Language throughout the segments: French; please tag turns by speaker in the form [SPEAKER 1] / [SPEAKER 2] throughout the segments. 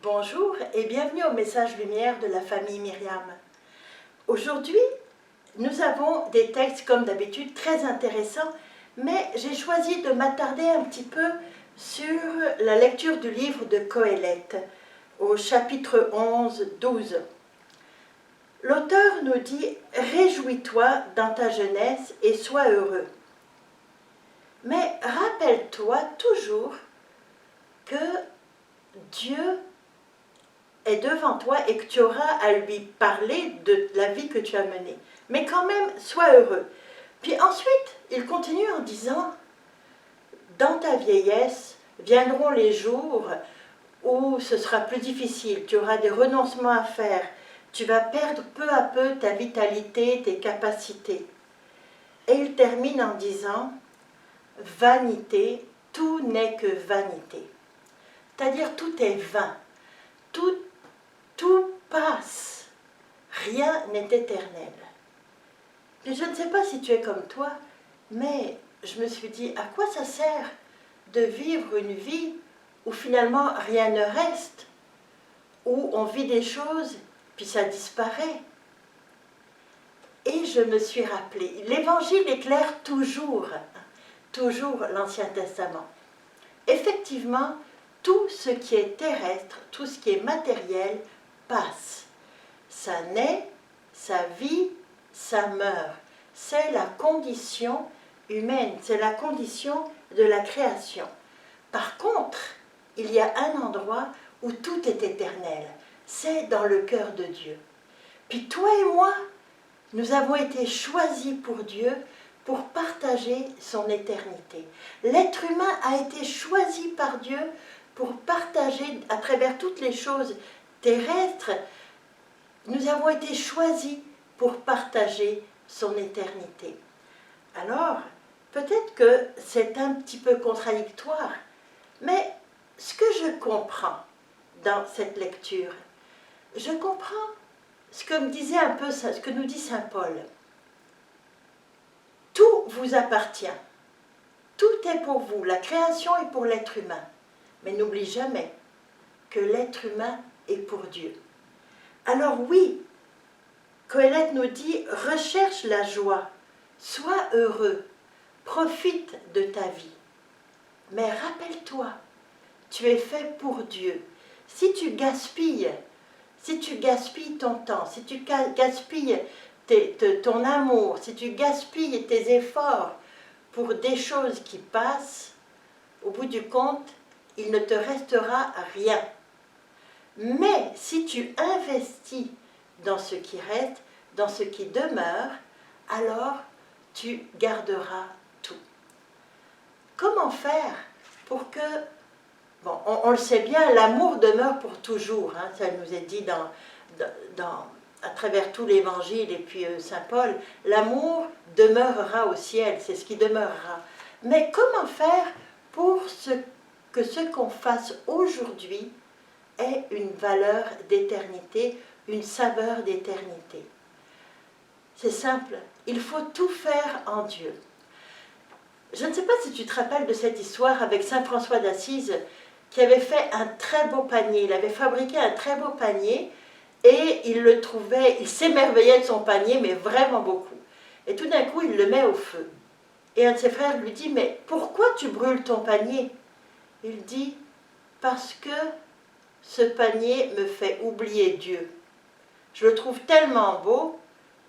[SPEAKER 1] Bonjour et bienvenue au message lumière de la famille Myriam. Aujourd'hui, nous avons des textes comme d'habitude très intéressants, mais j'ai choisi de m'attarder un petit peu sur la lecture du livre de Qoéleth, au chapitre 11, 12. L'auteur nous dit « Réjouis-toi dans ta jeunesse et sois heureux ». Mais rappelle-toi toujours que Dieu est devant toi et que tu auras à lui parler de la vie que tu as menée. Mais quand même, sois heureux. Puis ensuite, il continue en disant, dans ta vieillesse, viendront les jours où ce sera plus difficile, tu auras des renoncements à faire, tu vas perdre peu à peu ta vitalité, tes capacités. Et il termine en disant, vanité, tout n'est que vanité. C'est-à-dire tout est vain, tout passe, rien n'est éternel. Et je ne sais pas si tu es comme toi, mais je me suis dit, à quoi ça sert de vivre une vie où finalement rien ne reste, où on vit des choses, puis ça disparaît. Et je me suis rappelé, l'Évangile éclaire toujours l'Ancien Testament. Effectivement, tout ce qui est terrestre, tout ce qui est matériel, passe. Ça naît, ça vit, ça meurt. C'est la condition humaine, c'est la condition de la création. Par contre, il y a un endroit où tout est éternel, c'est dans le cœur de Dieu. Puis toi et moi, nous avons été choisis pour Dieu pour partager son éternité. L'être humain a été choisi par Dieu pour partager à travers toutes les choses terrestres. Nous avons été choisis pour partager son éternité. Alors, peut-être que c'est un petit peu contradictoire, mais ce que je comprends dans cette lecture, je comprends ce que me disait un peu, ce que nous dit saint Paul. Tout vous appartient. Tout est pour vous. La création est pour l'être humain. Mais n'oublie jamais que l'être humain est pour Dieu. Alors oui, Qoéleth nous dit, recherche la joie, sois heureux, profite de ta vie. Mais rappelle-toi, tu es fait pour Dieu. Si tu gaspilles ton temps, si tu gaspilles ton amour, si tu gaspilles tes efforts pour des choses qui passent, au bout du compte, il ne te restera rien. Mais si tu investis dans ce qui reste, dans ce qui demeure, alors tu garderas tout. Comment faire pour que, bon, on le sait bien, l'amour demeure pour toujours, hein, ça nous est dit à travers tout l'Évangile et puis saint Paul, l'amour demeurera au ciel, c'est ce qui demeurera. Mais comment faire pour que ce qu'on fasse aujourd'hui ait une valeur d'éternité, une saveur d'éternité? C'est simple, il faut tout faire en Dieu. Je ne sais pas si tu te rappelles de cette histoire avec saint François d'Assise qui avait fait un très beau panier. Il avait fabriqué un très beau panier et il s'émerveillait de son panier, mais vraiment beaucoup. Et tout d'un coup, il le met au feu. Et un de ses frères lui dit, mais pourquoi tu brûles ton panier? Il dit, parce que ce panier me fait oublier Dieu. Je le trouve tellement beau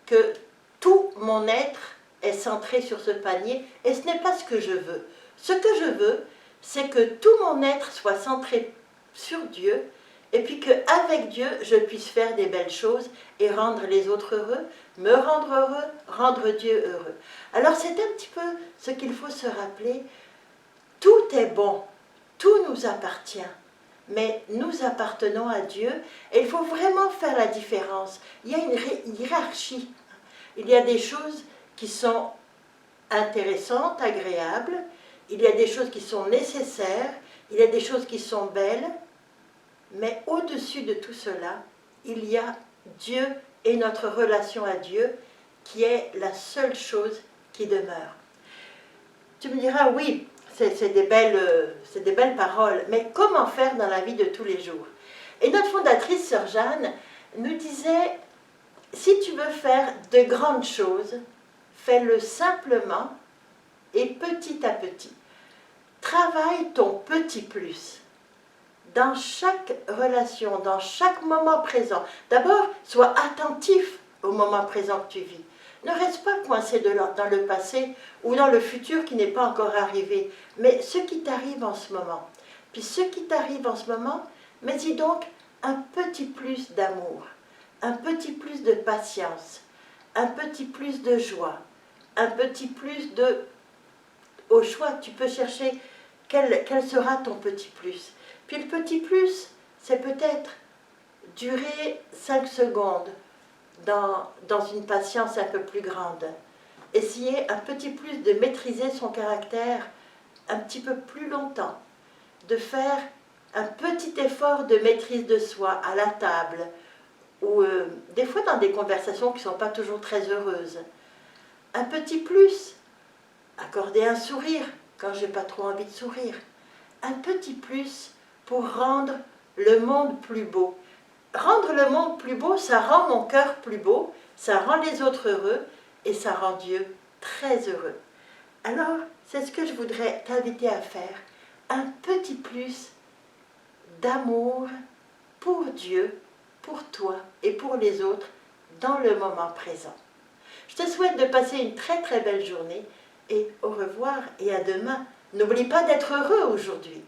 [SPEAKER 1] que tout mon être est centré sur ce panier, et ce n'est pas ce que je veux. Ce que je veux, c'est que tout mon être soit centré sur Dieu, et puis qu'avec Dieu, je puisse faire des belles choses et rendre les autres heureux, me rendre heureux, rendre Dieu heureux. Alors c'est un petit peu ce qu'il faut se rappeler. Tout est bon, tout nous appartient, mais nous appartenons à Dieu, et il faut vraiment faire la différence. Il y a une hiérarchie. Il y a des choses qui sont intéressantes, agréables, il y a des choses qui sont nécessaires, il y a des choses qui sont belles, mais au-dessus de tout cela, il y a Dieu et notre relation à Dieu qui est la seule chose qui demeure. Tu me diras, oui, c'est des belles paroles, mais comment faire dans la vie de tous les jours? Et notre fondatrice, Sœur Jeanne, nous disait, si tu veux faire de grandes choses, fais-le simplement et petit à petit. Travaille ton petit plus dans chaque relation, dans chaque moment présent. D'abord, sois attentif au moment présent que tu vis. Ne reste pas coincé dans le passé ou dans le futur qui n'est pas encore arrivé, mais ce qui t'arrive en ce moment. Puis ce qui t'arrive en ce moment, mets-y donc un petit plus d'amour, un petit plus de patience, un petit plus de joie, un petit plus de... Au choix, tu peux chercher quel sera ton petit plus. Puis le petit plus, c'est peut-être durer 5 secondes dans une patience un peu plus grande. Essayer un petit plus de maîtriser son caractère un petit peu plus longtemps. De faire un petit effort de maîtrise de soi à la table ou des fois dans des conversations qui ne sont pas toujours très heureuses. Un petit plus, accorder un sourire quand je n'ai pas trop envie de sourire. Un petit plus pour rendre le monde plus beau. Rendre le monde plus beau, ça rend mon cœur plus beau, ça rend les autres heureux et ça rend Dieu très heureux. Alors, c'est ce que je voudrais t'inviter à faire. Un petit plus d'amour pour Dieu, pour toi et pour les autres dans le moment présent. Je te souhaite de passer une très très belle journée et au revoir et à demain. N'oublie pas d'être heureux aujourd'hui.